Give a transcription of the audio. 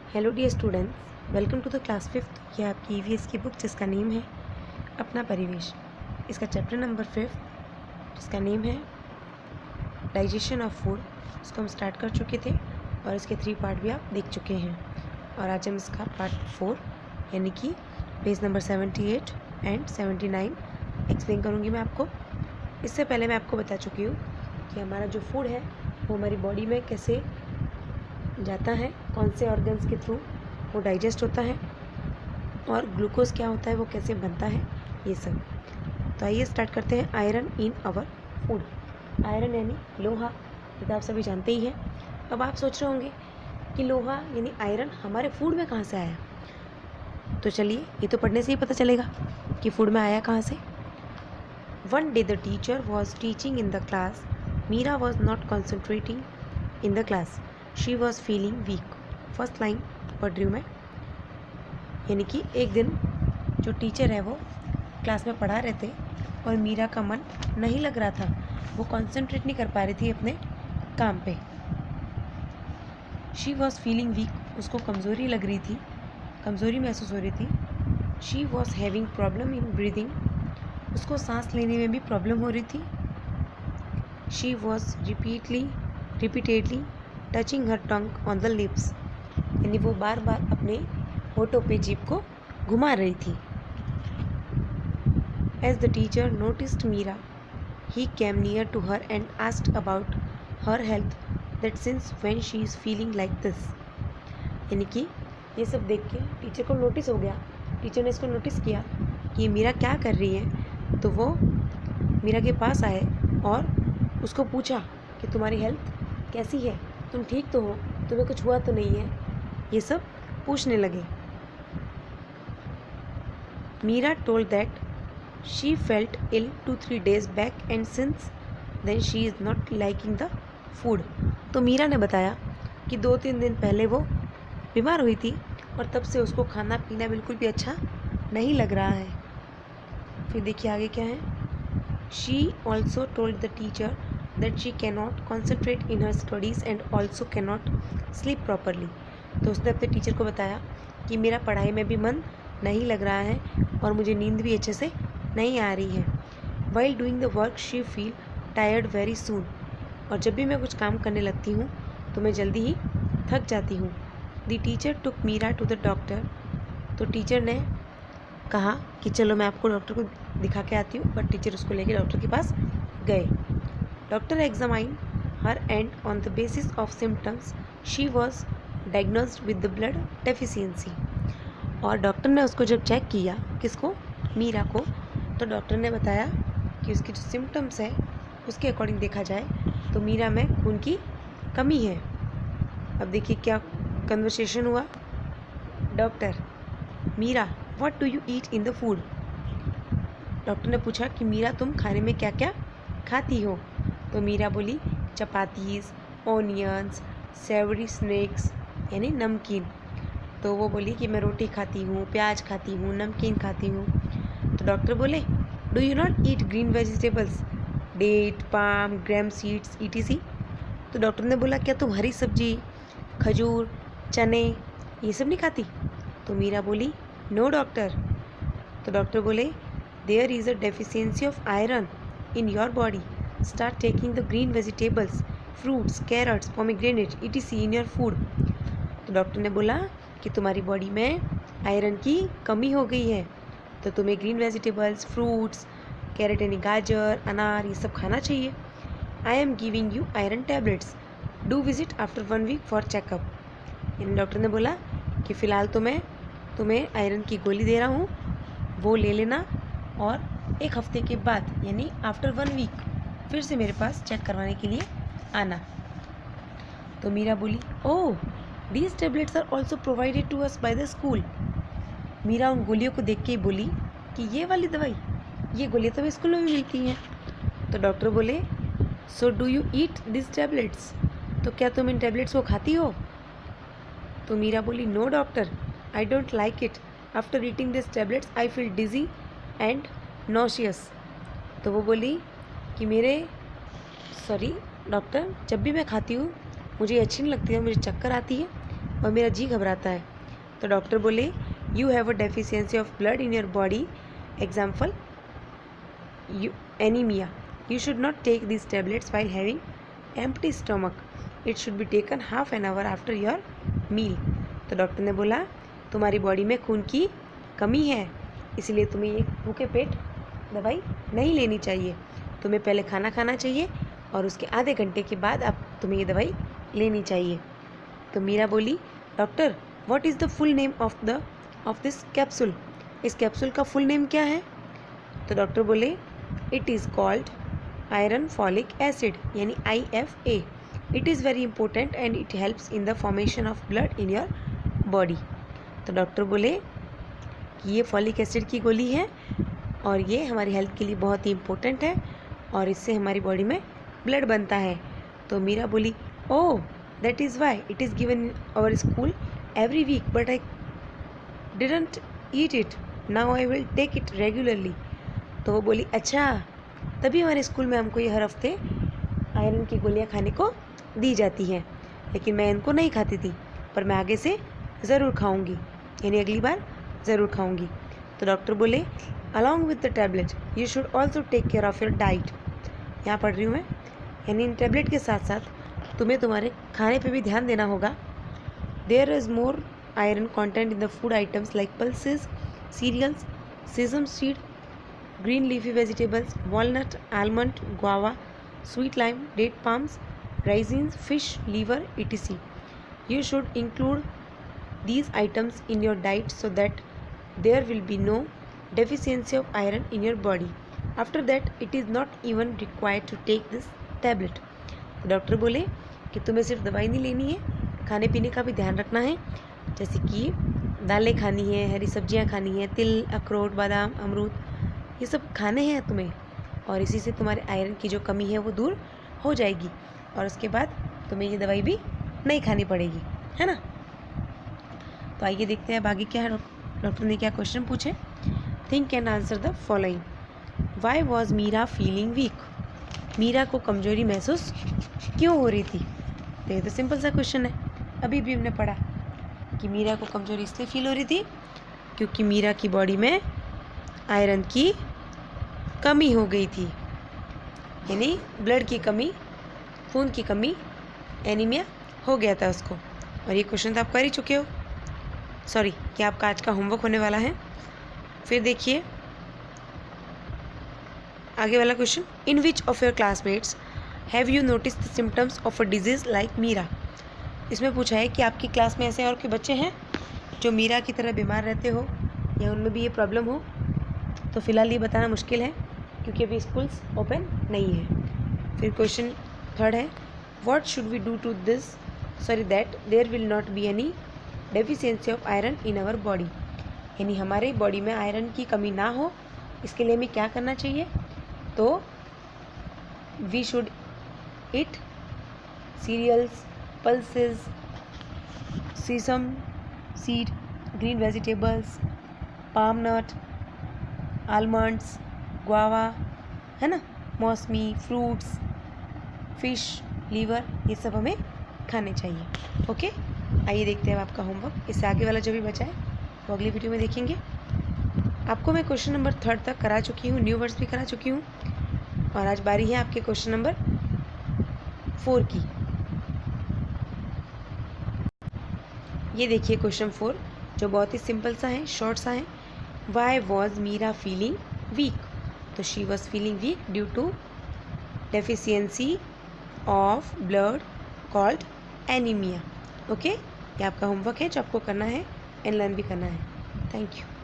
Hello dear students, welcome to the class 5th। यह आपकी EVS की बुक जिसका नेम है अपना परिवेश। इसका चैप्टर नंबर 5 जिसका नेम है डाइजेशन ऑफ फूड, इसको हम स्टार्ट कर चुके थे और इसके 3 पार्ट भी आप देख चुके हैं। और आज हम इसका पार्ट 4 यानी कि पेज नंबर 78 एंड 79 एक्सप्लेन करूँगी मैं आपको। इससे पहले मैं आपको बता चुकी हूँ कि हमारा जो फूड है वो हमारी बॉडी में कैसे जाता है, कौन से ऑर्गन्स के थ्रू वो डाइजेस्ट होता है और ग्लूकोज क्या होता है, वो कैसे बनता है, ये सब। तो आइए स्टार्ट करते हैं। Iron in our food. Iron यानी लोहा, ये तो आप सभी जानते ही हैं। अब आप सोच रहे होंगे कि लोहा यानी आयरन हमारे फूड में कहाँ से आया। तो चलिए, ये तो पढ़ने से ही पता चलेगा कि फूड में आया कहाँ से। One day the teacher was teaching in the class. Meera was not concentrating in the class, she was feeling weak. First line पढ़ रही हूँ मैं। यानी कि एक दिन जो टीचर है वो क्लास में पढ़ा रहे थे और मीरा का मन नहीं लग रहा था, वो कॉन्सेंट्रेट नहीं कर पा रही थी अपने काम पे। शी वॉज फीलिंग वीक, उसको कमज़ोरी लग रही थी, कमज़ोरी महसूस हो रही थी। She was having problem in breathing, उसको सांस लेने में भी प्रॉब्लम हो रही थी। She was repeatedly touching her tongue on the lips, यानी वो बार बार अपने होठों पे जीभ को घुमा रही थी। As the teacher noticed Meera, he came near to her and asked about her health, that since when she is feeling like this. यानी कि ये सब देख के टीचर को नोटिस हो गया, टीचर ने इसको नोटिस किया कि मीरा क्या कर रही है। तो वो मीरा के पास आए और उसको पूछा कि तुम्हारी हेल्थ कैसी है, तुम ठीक तो हो, तुम्हें कुछ हुआ तो नहीं है, ये सब पूछने लगे। Meera told that she felt ill 2-3 days back and since then she is not liking the food. तो मीरा ने बताया कि 2-3 दिन पहले वो बीमार हुई थी और तब से उसको खाना पीना बिल्कुल भी अच्छा नहीं लग रहा है। फिर देखिए आगे क्या है। She also told the teacher that she cannot concentrate in her studies and also cannot sleep properly. तो उसने अपने टीचर को बताया कि मेरा पढ़ाई में भी मन नहीं लग रहा है और मुझे नींद भी अच्छे से नहीं आ रही है। While doing the work she feel tired very soon, और जब भी मैं कुछ काम करने लगती हूँ तो मैं जल्दी ही थक जाती हूँ। The teacher took Meera to the doctor. तो टीचर ने कहा कि चलो मैं आपको डॉक्टर को दिखा के आती हूँ, बट टीचर उसको लेके डॉक्टर के पास गए। Doctor examine her and on the basis of symptoms she was diagnosed with the blood deficiency. और डॉक्टर ने उसको जब चेक किया, किसको, मीरा को, तो डॉक्टर ने बताया कि उसकी जो सिम्टम्स है उसके अकॉर्डिंग देखा जाए तो मीरा में खून की कमी है। अब देखिए क्या कन्वर्सेशन हुआ। Doctor, Meera what do you eat in the food. Doctor ने पूछा कि मीरा तुम खाने में क्या क्या खाती हो। तो मीरा बोली चपातीज़, ऑनियंस, सेवरी स्नैक्स यानी नमकीन। तो वो बोली कि मैं रोटी खाती हूँ, प्याज खाती हूँ, नमकीन खाती हूँ। तो डॉक्टर बोले do you not eat green vegetables, date, palm, gram seeds ETC. तो डॉक्टर ने बोला क्या तुम हरी सब्जी, खजूर, चने ये सब नहीं खाती। तो मीरा बोली नो डॉक्टर। तो डॉक्टर बोले there is a deficiency of iron in your body, start taking the green vegetables, fruits, carrots, pomegranate ETC in your food. तो डॉक्टर ने बोला कि तुम्हारी बॉडी में आयरन की कमी हो गई है, तो तुम्हें ग्रीन वेजिटेबल्स, फ्रूट्स, कैरेट यानी गाजर, अनार ये सब खाना चाहिए। I am giving you iron tablets, do visit after 1 week for checkup. यानी डॉक्टर ने बोला कि फ़िलहाल तो मैं तुम्हें आयरन की गोली दे रहा हूँ, वो ले लेना और 1 हफ्ते के बाद यानी आफ्टर 1 week फिर से मेरे पास चेक करवाने के लिए आना। तो मीरा बोली oh these tablets are also provided to us by the school. Meera उन गोलियों को देख के ही बोली कि ये वाली दवाई, ये गोलियाँ तो स्कूल में भी मिलती हैं। तो डॉक्टर बोले so do you eat this tablets, तो क्या तुम इन टैबलेट्स को खाती हो। तो मीरा बोली no doctor, I don't like it, after eating this tablets I feel dizzy and nauseous. तो वो बोली कि सॉरी डॉक्टर, जब भी मैं खाती हूँ मुझे अच्छी नहीं लगती है, मुझे चक्कर आती है और मेरा जी घबराता है। तो डॉक्टर बोले you have a deficiency of blood in your body, example anaemia. You should not take these tablets while having empty stomach. It should be taken half an hour after your meal. तो doctor ने बोला तुम्हारी body में खून की कमी है, इसलिए तुम्हें ये भूखे पेट दवाई नहीं लेनी चाहिए। तुम्हें पहले खाना खाना चाहिए और उसके आधे घंटे के बाद अब तुम्हें ये दवाई लेनी चाहिए। तो मीरा बोली doctor what is the full name of this capsule. इस कैप्सूल का फुल नेम क्या है? तो डॉक्टर बोले it is called iron folic acid, यानी IFA। It is very important and it helps in the formation of blood in your body. तो doctor बोले कि ये फॉलिक एसिड की गोली है और ये हमारी हेल्थ के लिए बहुत ही इम्पोर्टेंट है और इससे हमारी बॉडी में ब्लड बनता है। तो मीरा बोली oh that is why it is given in our school every week but I didn't eat it, now I will take it regularly. तो वो बोली अच्छा तभी हमारे स्कूल में हमको ये हर हफ्ते आयरन की गोलियां खाने को दी जाती हैं, लेकिन मैं इनको नहीं खाती थी, पर मैं आगे से ज़रूर खाऊंगी, यानी अगली बार ज़रूर खाऊंगी। तो डॉक्टर बोले along with the tablet you should also take care of your diet. यहाँ पढ़ रही हूँ मैं, यानी इन टैबलेट के साथ साथ तुम्हें तुम्हारे खाने पे भी ध्यान देना होगा। There is more iron content in the food items like pulses, cereals, sesame seed, green leafy vegetables, walnut, almond, guava, sweet lime, date palms, raisins, fish, liver, etc. You should include these items in your diet so that there will be no deficiency of iron in your body. After that, it is not even required to take this tablet. Doctor बोले कि तुम्हें सिर्फ दवाई नहीं लेनी है, खाने पीने का भी ध्यान रखना है, जैसे कि दालें खानी है, हरी सब्जियां खानी है, तिल, अखरोट, बादाम, अमरूद, ये सब खाने हैं तुम्हें, और इसी से तुम्हारे आयरन की जो कमी है वो दूर हो जाएगी और उसके बाद तुम्हें ये दवाई भी नहीं खानी पड़ेगी, है ना। तो आइए देखते हैं अब आगे क्या है। डॉक्टर ने क्या क्वेश्चन पूछे। Think and answer the following. Why was Meera feeling weak. Meera को कमजोरी महसूस क्यों हो रही थी। तो ये तो सिंपल सा क्वेश्चन है, अभी भी हमने पढ़ा कि मीरा को कमजोरी इसलिए फील हो रही थी क्योंकि मीरा की बॉडी में आयरन की कमी हो गई थी, यानी ब्लड की कमी, खून की कमी, एनीमिया हो गया था उसको। और ये क्वेश्चन तो आप कर ही चुके हो, सॉरी कि आपका आज का होमवर्क होने वाला है। फिर देखिए आगे वाला question. In which of your classmates have you notice the symptoms of a disease like Meera. इसमें पूछा है कि आपकी क्लास में ऐसे और कोई बच्चे हैं जो मीरा की तरह बीमार रहते हो या उनमें भी ये प्रॉब्लम हो। तो फ़िलहाल ये बताना मुश्किल है क्योंकि अभी स्कूल्स ओपन नहीं है। फिर क्वेश्चन थर्ड है what should we do to this that there will not be any deficiency of iron in our body, यानी हमारे बॉडी में आयरन की कमी ना हो, इसके लिए हमें क्या करना चाहिए। तो we should eat cereals, pulses, sesame seed, green vegetables, palm nut, almonds, guava, है ना, मौसमी, फ्रूट्स, फिश, लीवर, ये सब हमें खाने चाहिए। ओके, आइए देखते हैं आपका होमवर्क। इससे आगे वाला जो भी बचा है वो अगली वीडियो में देखेंगे। आपको मैं क्वेश्चन नंबर 3 तक करा चुकी हूँ, न्यू वर्ड्स भी करा चुकी हूँ, और आज बारी है आपके क्वेश्चन नंबर 4 की। ये देखिए क्वेश्चन 4 जो बहुत ही सिंपल सा है, शॉर्ट सा है। Why was Meera feeling weak. तो she was feeling weak due to deficiency of blood called anaemia. Okay, ये आपका होमवर्क है जो आपको करना है एंड लर्न भी करना है। Thank you.